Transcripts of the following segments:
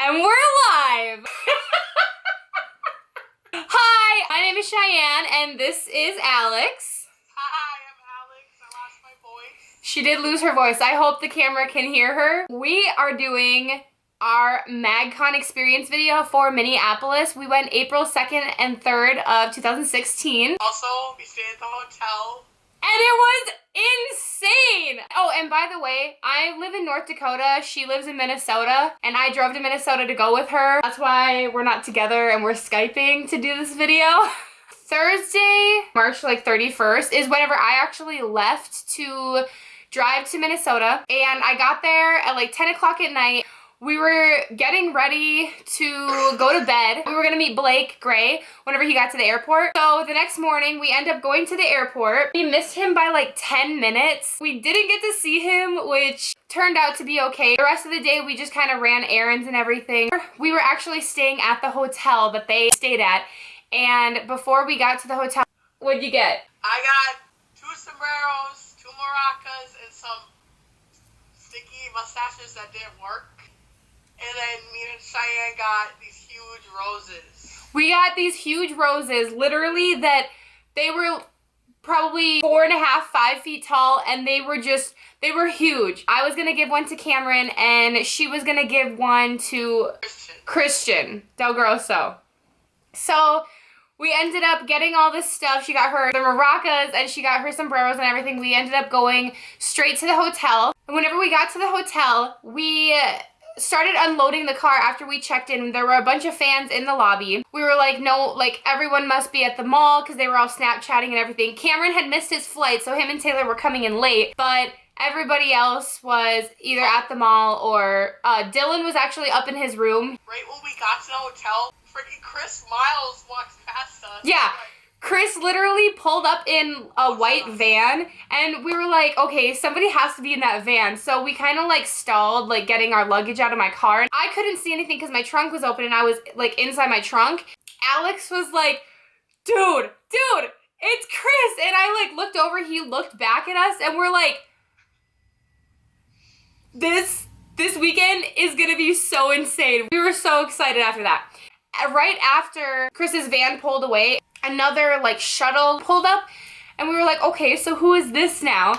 And we're live! Hi, my name is Cheyenne, and this is Alex. Hi, I'm Alex. I lost my voice. She did lose her voice. I hope the camera can hear her. We are doing our Magcon experience video for Minneapolis. We went April 2nd and 3rd of 2016. Also, we stayed at the hotel. And it was insane! Oh, and by the way, I live in North Dakota. She lives in Minnesota, and I drove to Minnesota to go with her. That's why we're not together and we're Skyping to do this video. Thursday, March 31st, is whenever I actually left to drive to Minnesota. And I got there at 10 o'clock at night. We were getting ready to go to bed. We were gonna meet Blake Gray whenever he got to the airport. So the next morning, we end up going to the airport. We missed him by 10 minutes. We didn't get to see him, which turned out to be okay. The rest of the day, we just kind of ran errands and everything. We were actually staying at the hotel that they stayed at. And before we got to the hotel, what'd you get? I got 2 sombreros, 2 maracas, and some sticky mustaches that didn't work. And then me and Cheyenne got these huge roses. We got these huge roses, literally that they were probably 4.5, 5 feet tall, and they were huge. I was gonna give one to Cameron, and she was gonna give one to Christian Del Grosso. So we ended up getting all this stuff. She got her the maracas, and she got her sombreros and everything. We ended up going straight to the hotel. And whenever we got to the hotel, we started unloading the car after we checked in. There were a bunch of fans in the lobby. We were like, no, everyone must be at the mall because they were all Snapchatting and everything. Cameron had missed his flight, so him and Taylor were coming in late, but everybody else was either at the mall or Dylan was actually up in his room. Right when we got to the hotel, freaking Chris Miles walked past us. Yeah. Chris literally pulled up in a white van, and we were like, okay, somebody has to be in that van. So we kind of stalled, getting our luggage out of my car. I couldn't see anything because my trunk was open and I was inside my trunk. Alex was like, dude, it's Chris. And I looked over, he looked back at us, and we're like, this weekend is gonna be so insane. We were so excited after that. Right after Chris's van pulled away, another shuttle pulled up, and we were like, okay, so who is this now?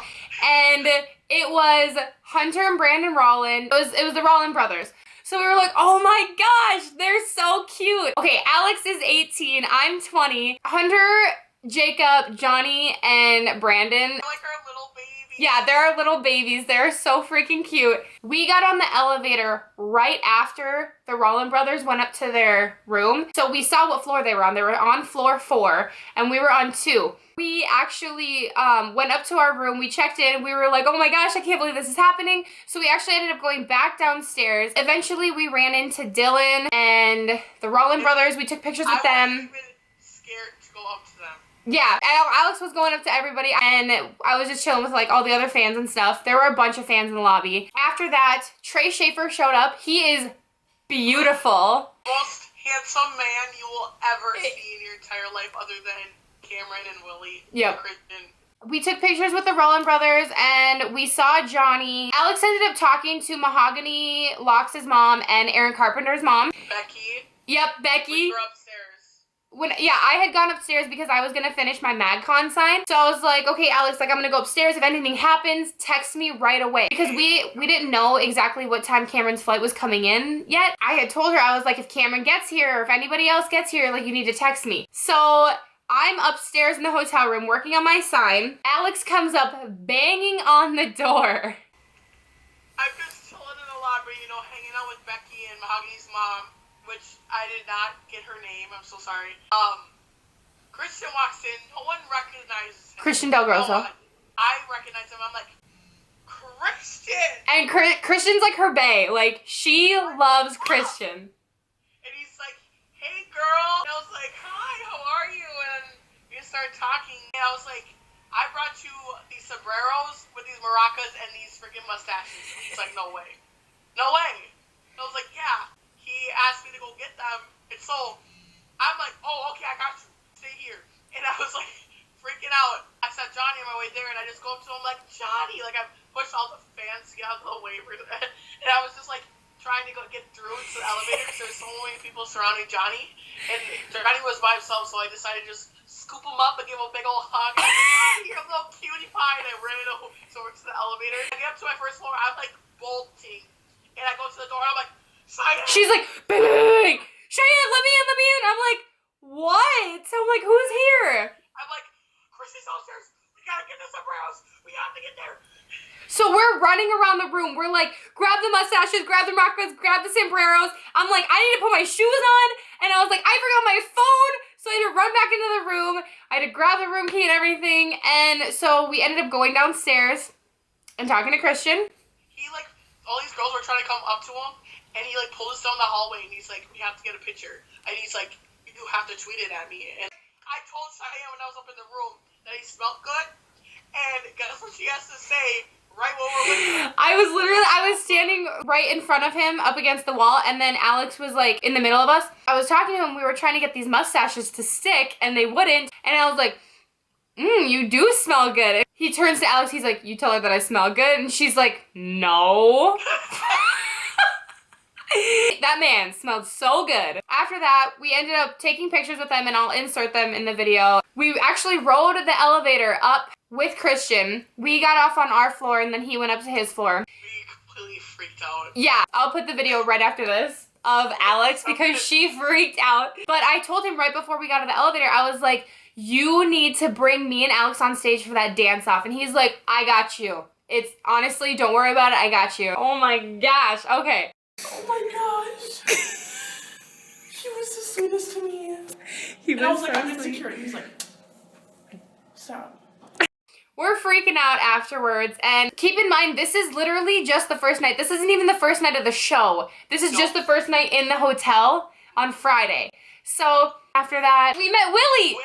And it was Hunter and Brandon Rollin. It was the Rollin brothers. So we were like, oh my gosh, they're so cute. Okay, Alex is 18, I'm 20. Hunter, Jacob, Johnny, and Brandon. They're like our little babies. Yeah, they're our little babies. They're so freaking cute. We got on the elevator right after the Rollin brothers went up to their room. So we saw what floor they were on. They were on floor 4, and we were on 2. We actually went up to our room. We checked in. We were like, oh my gosh, I can't believe this is happening. So we actually ended up going back downstairs. Eventually, we ran into Dylan and the Rollin brothers. We took pictures with them. I was even scared to go up to them. Yeah, Alex was going up to everybody, and I was just chilling with all the other fans and stuff. There were a bunch of fans in the lobby. After that, Trey Schaefer showed up. He is beautiful. Most handsome man you will ever see in your entire life, other than Cameron and Willie. Yep. And Christian. We took pictures with the Rollin brothers, and we saw Johnny. Alex ended up talking to Mahogany Locks' mom and Aaron Carpenter's mom. Becky. Yep, Becky. We were upstairs. I had gone upstairs because I was gonna finish my Magcon sign. So I was like, okay, Alex, I'm gonna go upstairs. If anything happens, text me right away. Because we didn't know exactly what time Cameron's flight was coming in yet. I had told her, I was like, if Cameron gets here, or if anybody else gets here, you need to text me. So I'm upstairs in the hotel room working on my sign. Alex comes up banging on the door. I'm just chilling in the lobby, hanging out with Becky and Mahogany's mom, which I did not get her name. I'm so sorry. Christian walks in. No one recognizes him. Christian Del Grosso. I recognize him. I'm like, Christian! And Christian's her bae. She loves Christian. And he's like, hey, girl. And I was like, hi, how are you? And we started talking. And I was like, I brought you these sombreros with these maracas and these freaking mustaches. He's like, no way. No way. And I was like, yeah. He asked me to go get them, and so I'm like, oh, okay, I got you. Stay here. And I was freaking out. I saw Johnny on my way there, and I just go up to him like, Johnny, I pushed all the fans to get out of the way. And I was just like, trying to get through to the elevator because there's so many people surrounding Johnny. And Johnny was by himself, so I decided to just scoop him up and give him a big old hug. And you're a little cutie pie. And I ran over to the elevator. I get up to my first floor. I'm like bolting. And I go to the door. I'm like, Cheyenne. She's like, bang! Cheyenne, let me in. I'm like, what? So I'm like, who's here? I'm like, Christy's downstairs. We gotta get the sombreros. We have to get there. So we're running around the room. We're like, grab the mustaches, grab the maracas, grab the sombreros. I'm like, I need to put my shoes on. And I was like, I forgot my phone. So I had to run back into the room. I had to grab the room key and everything. And so we ended up going downstairs and talking to Christian. He like, all these girls were trying to come up to him. And he like pulled us down the hallway. And he's like, we have to get a picture. And he's like, you have to tweet it at me. And I told Cheyenne when I was up in the room that he smelled good. And guess what she has to say? Right when we're with I was standing right in front of him up against the wall, and then Alex was like in the middle of us. I was talking to him, we were trying to get these mustaches to stick, and they wouldn't, and I was like, you do smell good. He turns to Alex, he's like, you tell her that I smell good? And she's like, no. That man smelled so good. After that, we ended up taking pictures with them, and I'll insert them in the video. We actually rode the elevator up with Christian. We got off on our floor, and then he went up to his floor. We completely freaked out. Yeah, I'll put the video right after this of Alex because she freaked out. But I told him right before we got to the elevator, I was like, you need to bring me and Alex on stage for that dance off. And he's like, I got you. It's honestly, don't worry about it. I got you. Oh my gosh. Okay. Oh my gosh. He was the sweetest to me. And I was like, I'm insecure. He was like, stop. We're freaking out afterwards, and keep in mind, this is literally just the first night. This isn't even the first night of the show. This is just the first night in the hotel on Friday. So after that, we met Willie.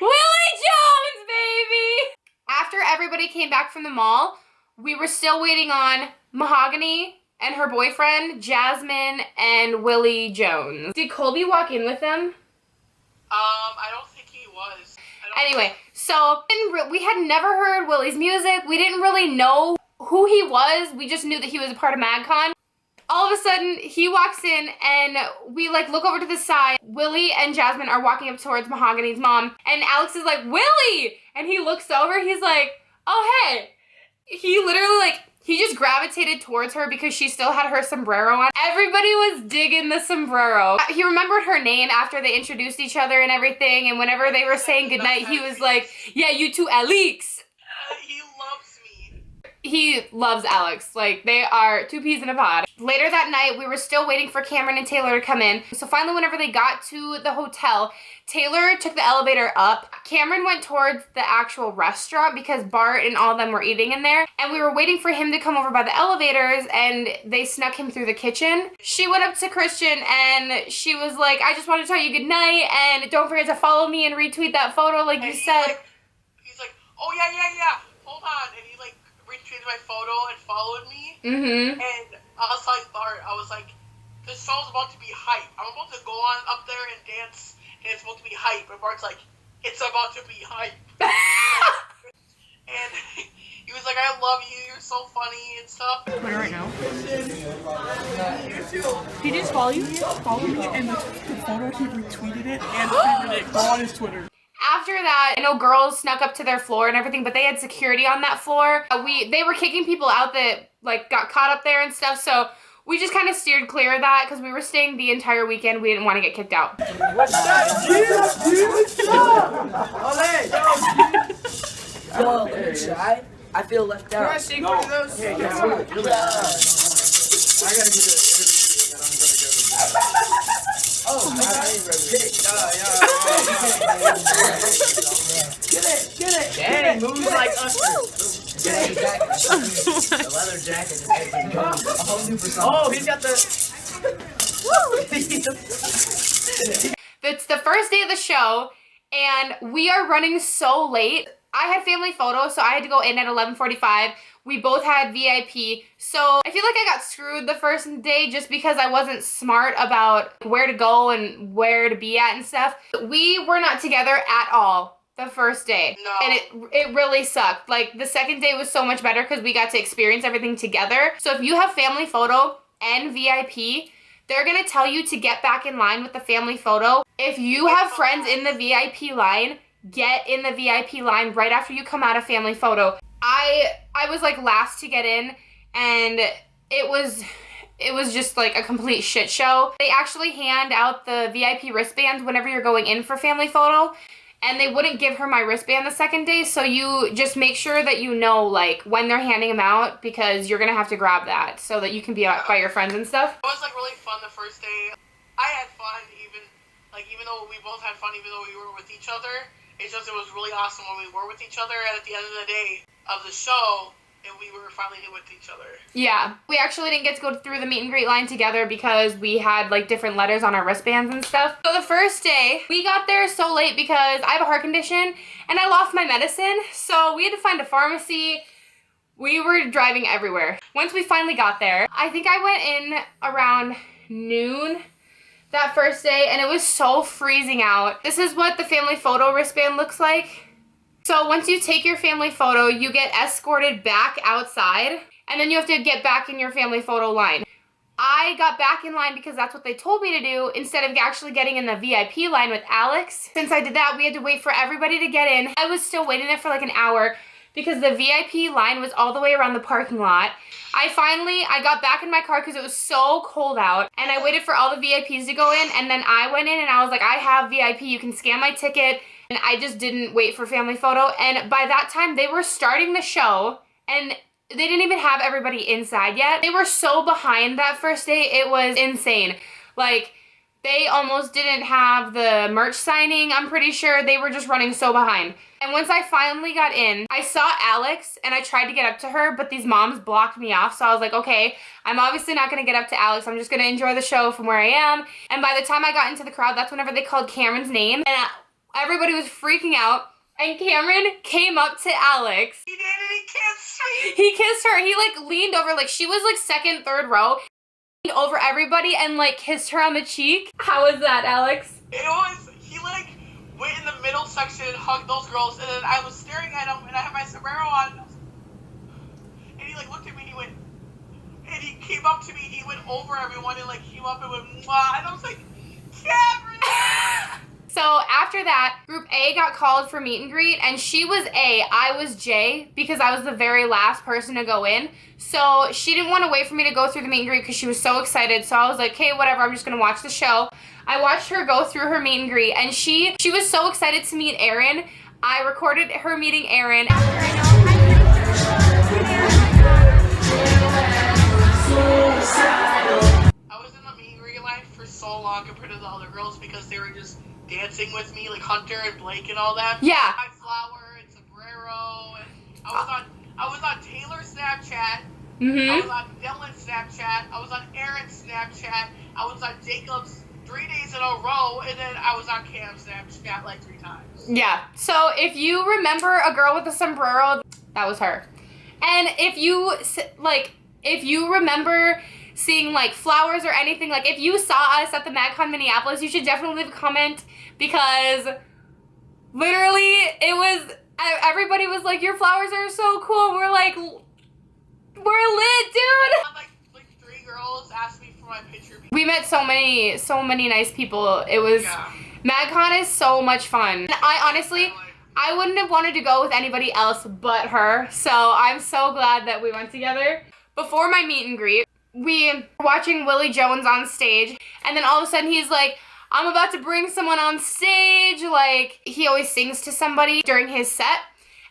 Willie Jones, baby! After everybody came back from the mall, we were still waiting on Mahogany and her boyfriend, Jasmine and Willie Jones. Did Colby walk in with them? I don't think he was. Anyway, so we had never heard Willie's music. We didn't really know who he was. We just knew that he was a part of Magcon. All of a sudden, he walks in and we like look over to the side. Willie and Jasmine are walking up towards Mahogany's mom. And Alex is like, Willie! And he looks over, he's like, oh, hey. He literally like, he just gravitated towards her because she still had her sombrero on. Everybody was digging the sombrero. He remembered her name after they introduced each other and everything. And whenever they were saying goodnight, he was like, yeah, you too, Alex. He loves me. He loves Alex. Like, they are two peas in a pod. Later that night, we were still waiting for Cameron and Taylor to come in. So finally, whenever they got to the hotel, Taylor took the elevator up. Cameron went towards the actual restaurant because Bart and all of them were eating in there. And we were waiting for him to come over by the elevators, and they snuck him through the kitchen. She went up to Christian and she was like, I just want to tell you good night, and don't forget to follow me and retweet that photo like you said. He's like, oh yeah. Hold on. And he like retweeted my photo and followed me. Mm-hmm. And I was like, Bart, I was like, this show's about to be hype. I'm about to go on up there and dance. And it's supposed to be hype, and Bart's like, it's about to be hype. And he was like, I love you, you're so funny and stuff. Twitter right now. He just follow you? Follow me, and the photo, he retweeted it and tweeted it on his Twitter. After that, I know girls snuck up to their floor and everything, but they had security on that floor. They were kicking people out that like got caught up there and stuff, so we just kind of steered clear of that because we were staying the entire weekend. We didn't want to get kicked out. What's that, dude? Yo, shy. I feel left out. Can I see one of those? Yeah. I gotta get an interview and I'm gonna go to Oh, Get it. Dang, moves like us. The leather jacket is making a whole new persona. Oh, he's got the... It's the first day of the show, and we are running so late. I had family photos, so I had to go in at 11:45. We both had VIP, so I feel like I got screwed the first day just because I wasn't smart about where to go and where to be at and stuff. We were not together at all the first day. No. And it really sucked. Like, the second day was so much better because we got to experience everything together. So if you have family photo, and VIP, they're gonna tell you to get back in line with the family photo. If you have friends in the VIP line, get in the VIP line right after you come out of family photo. I was like last to get in, and it was just like a complete shit show. They actually hand out the VIP wristbands whenever you're going in for family photo, and they wouldn't give her my wristband the second day, so you just make sure that you know like when they're handing them out, because you're gonna have to grab that so that you can be out by your friends and stuff. It was like really fun the first day. I had fun even though we both had fun even though we were with each other. It's just it was really awesome when we were with each other, and at the end of the day of the show, and we were finally with each other. Yeah. We actually didn't get to go through the meet and greet line together because we had like different letters on our wristbands and stuff. So the first day, we got there so late because I have a heart condition and I lost my medicine. So we had to find a pharmacy. We were driving everywhere. Once we finally got there, I think I went in around noon that first day, and it was so freezing out. This is what the family photo wristband looks like. So once you take your family photo, you get escorted back outside, and then you have to get back in your family photo line. I got back in line because that's what they told me to do instead of actually getting in the VIP line with Alex. Since I did that, we had to wait for everybody to get in. I was still waiting there for like an hour because the VIP line was all the way around the parking lot. I got back in my car because it was so cold out, and I waited for all the VIPs to go in, and then I went in and I was like, I have VIP, you can scan my ticket. And I just didn't wait for family photo. And by that time, they were starting the show, and they didn't even have everybody inside yet. They were so behind that first day, it was insane. Like, they almost didn't have the merch signing, I'm pretty sure. They were just running so behind. And once I finally got in, I saw Alex, and I tried to get up to her, but these moms blocked me off. So I was like, okay, I'm obviously not going to get up to Alex. I'm just going to enjoy the show from where I am. And by the time I got into the crowd, that's whenever they called Cameron's name. And everybody was freaking out, and Cameron came up to Alex. He did, and he kissed me. He kissed her. He like leaned over, like she was like second, third row, leaned over everybody and like kissed her on the cheek. How was that, Alex? He like went in the middle section and hugged those girls, and then I was staring at him, and I had my sombrero on, and he like looked at me, and he went, and he came up to me, he went over everyone and like came up and went, mwah, and I was like, Cameron. So after that, Group A got called for meet and greet, and she was A, I was J, because I was the very last person to go in. So she didn't want to wait for me to go through the meet and greet because she was so excited. So I was like, okay, whatever, I'm just going to watch the show. I watched her go through her meet and greet, and she was so excited to meet Aaron. I recorded her meeting Aaron. I was in the meet and greet line for so long compared to the other girls because they were just dancing with me, like Hunter and Blake and all that. Yeah. My flower and sombrero, and I was on Taylor's Snapchat. Mm-hmm. I was on Dylan's Snapchat. I was on Aaron's Snapchat. I was on Jacob's 3 days in a row, and then I was on Cam's Snapchat like 3 times. Yeah. So if you remember a girl with a sombrero, that was her. And if you remember seeing like flowers or anything, like if you saw us at the Magcon Minneapolis, you should definitely leave a comment, because literally everybody was like, your flowers are so cool. We're like, we're lit, dude. Like 3 girls asked me for my picture. We met so many nice people. It was, yeah. Magcon is so much fun. And I wouldn't have wanted to go with anybody else but her. So I'm so glad that we went together. Before my meet and greet, we were watching Willie Jones on stage, and then all of a sudden he's like, I'm about to bring someone on stage. Like, he always sings to somebody during his set,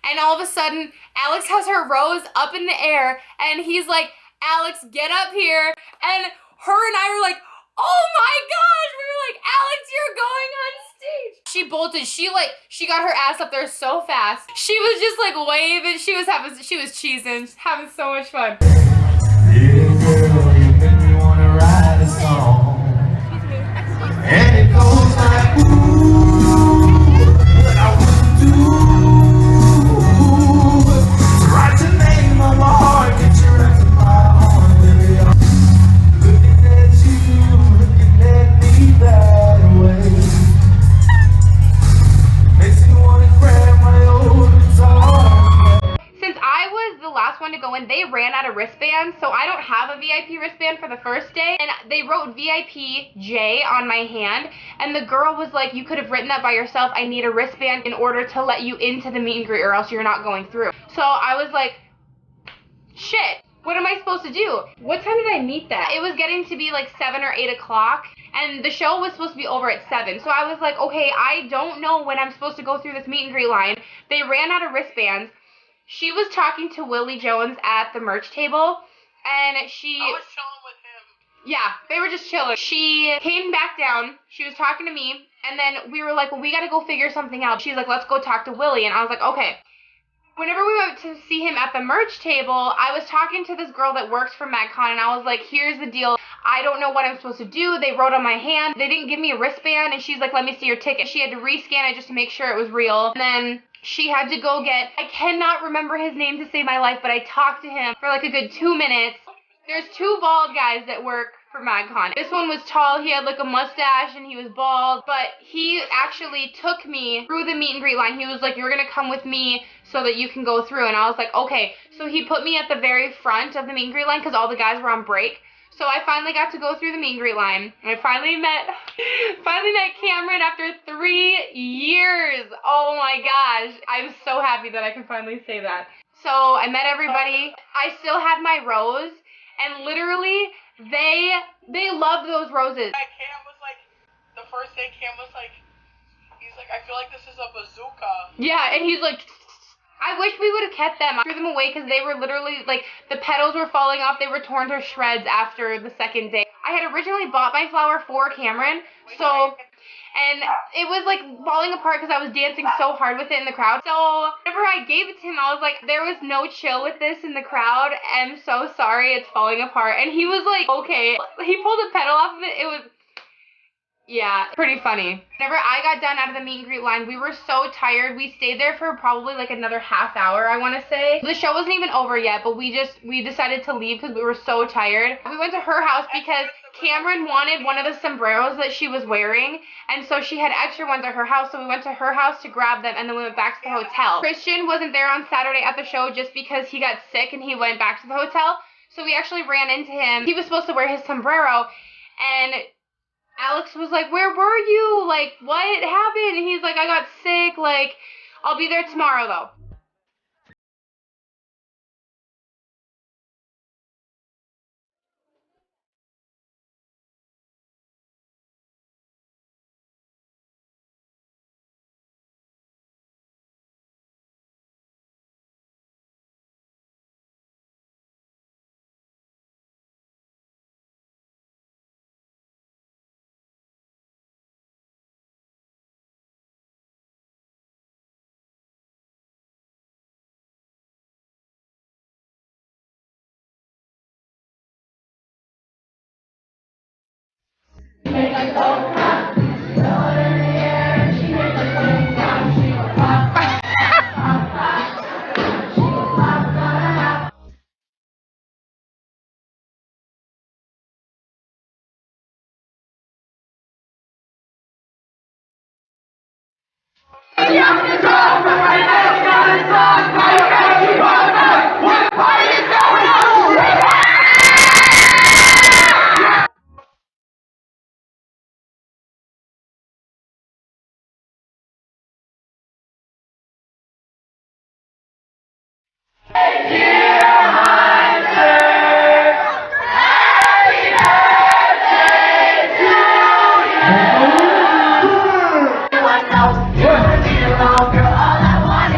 and all of a sudden Alex has her rose up in the air, and he's like, Alex, get up here. And her and I were like, oh my gosh, we were like, Alex, you're going on stage. She bolted. She got her ass up there so fast. She was just like waving. She was cheesing, having so much fun. And it goes like, ooh, what I want to do. Write your name on my heart, get your rest of my arm, baby. Looking at you, looking at me that way. Makes me want to grab my old guitar. Since I was the last one to go in, they ran out of wristband, so I don't have a VIP wristband for the first day, and they wrote VIP J on my hand, and the girl was like, you could have written that by yourself. I need a wristband in order to let you into the meet and greet, or else you're not going through. So I was like, shit, what am I supposed to do? What time did I meet that? It was getting to be like 7 or 8 o'clock, and the show was supposed to be over at 7. So I was like, okay, I don't know when I'm supposed to go through this meet and greet line. They ran out of wristbands. She was talking to Willie Jones at the merch table, and I was chilling with him. yeah, they were just chilling. She came back down. She was talking to me, and then we were like, well, we got to go figure something out. She's like, let's go talk to Willie, and I was like, okay. Whenever we went to see him at the merch table, I was talking to this girl that works for Magcon, and I was like, here's the deal. I don't know what I'm supposed to do. They wrote on my hand. They didn't give me a wristband, and she's like, let me see your ticket. She had to rescan it just to make sure it was real. And then she had to go get, I cannot remember his name to save my life, but I talked to him for like a good 2 minutes. There's 2 bald guys that work for Magcon. This one was tall, he had like a mustache, and he was bald, but he actually took me through the meet and greet line. He was like, you're gonna come with me so that you can go through, and I was like, okay. So he put me at the very front of the meet and greet line because all the guys were on break. So I finally got to go through the meet and greet line, and I finally met Cameron after 3 years. Oh my gosh, I'm so happy that I can finally say that. So I met everybody. I still had my rose, and literally they loved those roses. Cam was like, the first day Cam was like, he's like, I feel like this is a bazooka. Yeah, and he's like, I wish we would have kept them. I threw them away because they were literally, like, the petals were falling off. They were torn to shreds after the second day. I had originally bought my flower for Cameron, so, and it was, like, falling apart because I was dancing so hard with it in the crowd. So whenever I gave it to him, I was like, there was no chill with this in the crowd. I'm so sorry, it's falling apart. And he was like, okay. He pulled a petal off of it. It was, yeah, pretty funny. Whenever I got done out of the meet and greet line, we were so tired. We stayed there for probably like another half hour, I want to say. The show wasn't even over yet, but we decided to leave because we were so tired. We went to her house because Cameron wanted one of the sombreros that she was wearing, and so she had extra ones at her house, so we went to her house to grab them, and then we went back to the hotel. Christian wasn't there on Saturday at the show just because he got sick and he went back to the hotel, so we actually ran into him. He was supposed to wear his sombrero, and Alex was like, where were you? Like, what happened? And he's like, I got sick. Like, I'll be there tomorrow, though. Girl, all I want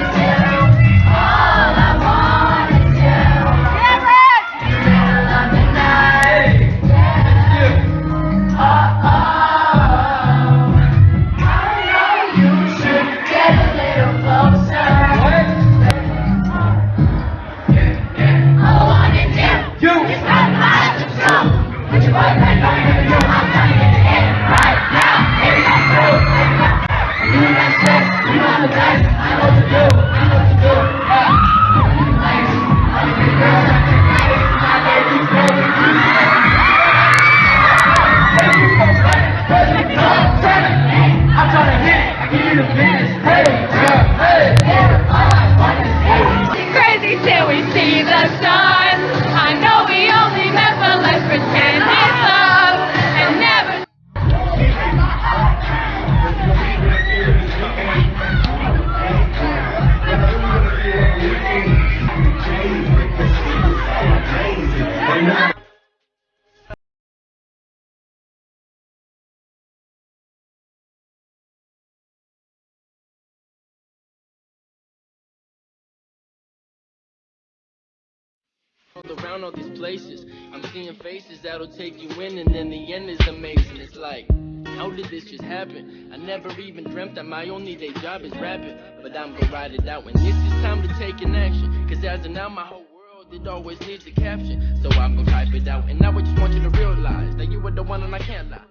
Around all these places, I'm seeing faces that'll take you in, and then the end is amazing. It's like, how did this just happen? I never even dreamt that my only day job is rapping, but I'm gonna ride it out when this is time to take an action. Cause as of now, my whole world, it always needs a caption. So I'm gonna type it out, and now I just want you to realize that you were the one and I can't lie.